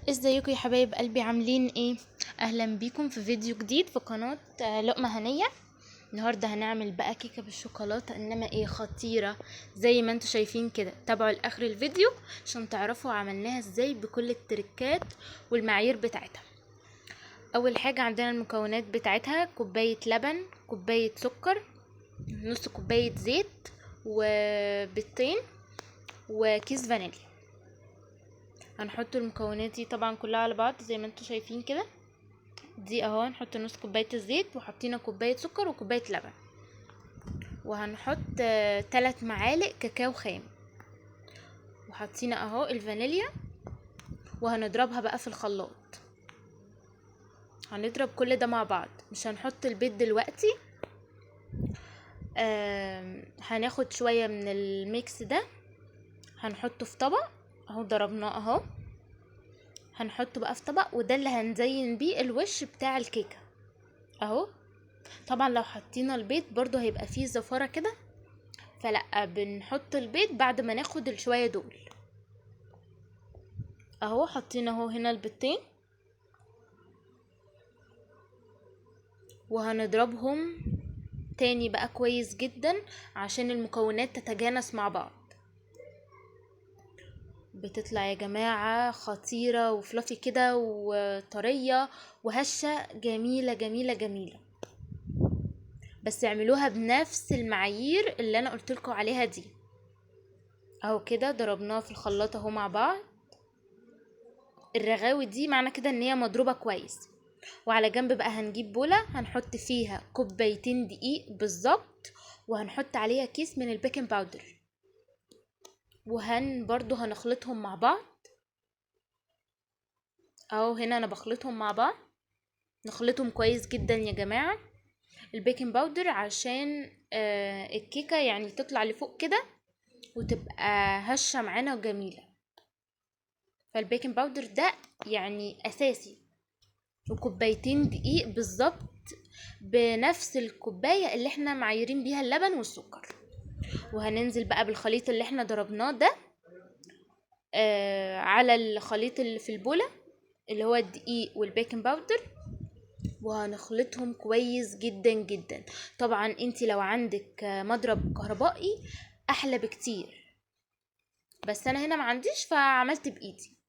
ازيكم يا حبايب قلبي، عاملين ايه؟ اهلا بيكم في فيديو جديد في قناة لقمة هنية. النهاردة هنعمل بقى كيكة بالشوكولاتة، انما ايه خطيرة زي ما انتوا شايفين كده. تابعوا لاخر الفيديو عشان تعرفوا عملناها ازاي بكل التركات والمعايير بتاعتها. اول حاجة عندنا المكونات بتاعتها: كوباية لبن، كوباية سكر، نص كوباية زيت، وبيضتين، وكيس فانيليا. هنحط المكونات دي طبعا كلها على بعض زي ما انتوا شايفين كده. دي اهو هنحط نص كوبايه الزيت، وحطينا كوبايه سكر وكوبايه لبن، وهنحط 3 معالق كاكاو خام، وحطينا اهو الفانيليا، وهنضربها بقى في الخلاط. هنضرب كل ده مع بعض، مش هنحط البيض دلوقتي. هناخد شويه من الميكس ده هنحطه في طبق اهو، ضربناه اهو. هنحطه بقى في طبق، وده اللي هنزين بيه الوش بتاع الكيكه اهو. طبعا لو حطينا البيض برضو هيبقى فيه زفارة كده، فلا بنحط البيض بعد ما ناخد الشوية دول اهو. حطينا اهو هنا البيضتين، وهنضربهم تاني بقى كويس جدا عشان المكونات تتجانس مع بعض. بتطلع يا جماعة خطيرة وفلافي كده وطرية وهشة، جميلة جميلة جميلة. بس اعملوها بنفس المعايير اللي انا قلتلكوا عليها دي اهو. كده ضربناها في الخلاط اهو مع بعض. الرغاوي دي معنى كده ان هي مضروبة كويس. وعلى جنب بقى هنجيب بولة هنحط فيها كوبايتين دقيق بالظبط، وهنحط عليها كيس من البيكنج باودر، برضو هنخلطهم مع بعض اهو. هنا انا بخلطهم مع بعض، نخلطهم كويس جدا يا جماعة. البيكنج باودر عشان الكيكة يعني تطلع لفوق كده وتبقى هشة معانا وجميلة. فالبيكنج باودر ده يعني اساسي. وكوبايتين دقيق بالظبط، بنفس الكوباية اللي احنا معايرين بيها اللبن والسكر. وهننزل بقى بالخليط اللي احنا ضربناه ده على الخليط اللي في البولة اللي هو الدقيق والبيكنج باودر، وهنخلطهم كويس جدا جدا. طبعا انتي لو عندك مضرب كهربائي احلى بكتير، بس انا هنا ما عنديش فعملت بايدي.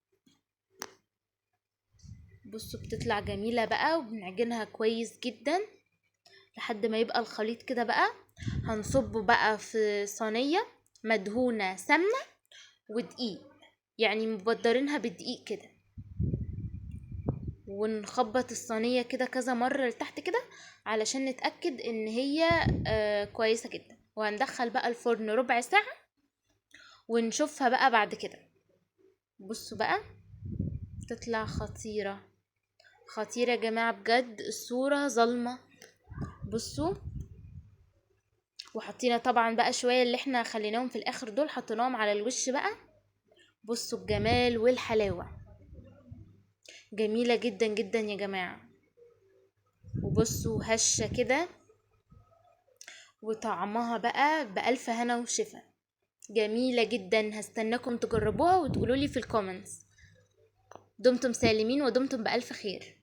بصوا بتطلع جميلة بقى، وبنعجنها كويس جدا لحد ما يبقى الخليط كده بقى. هنصبه بقى في صينية مدهونة سمنة ودقيق، يعني مبدرينها بالدقيق كده، ونخبط الصينية كده كذا مرة لتحت كده علشان نتأكد ان هي كويسة جدا. وهندخل بقى الفرن ربع ساعة ونشوفها بقى بعد كده. بصوا بقى تطلع خطيرة خطيرة يا جماعة بجد، الصورة ظلمة. بصوا، وحطينا طبعا بقى شوية اللي احنا خليناهم في الاخر دول، حطيناهم على الوش بقى. بصوا الجمال والحلاوة، جميلة جدا جدا يا جماعة. وبصوا هشة كده، وطعمها بقى بألف هنا وشفا، جميلة جدا. هستناكم تجربوها وتقولولي في الكومنتس. دمتم سالمين ودمتم بألف خير.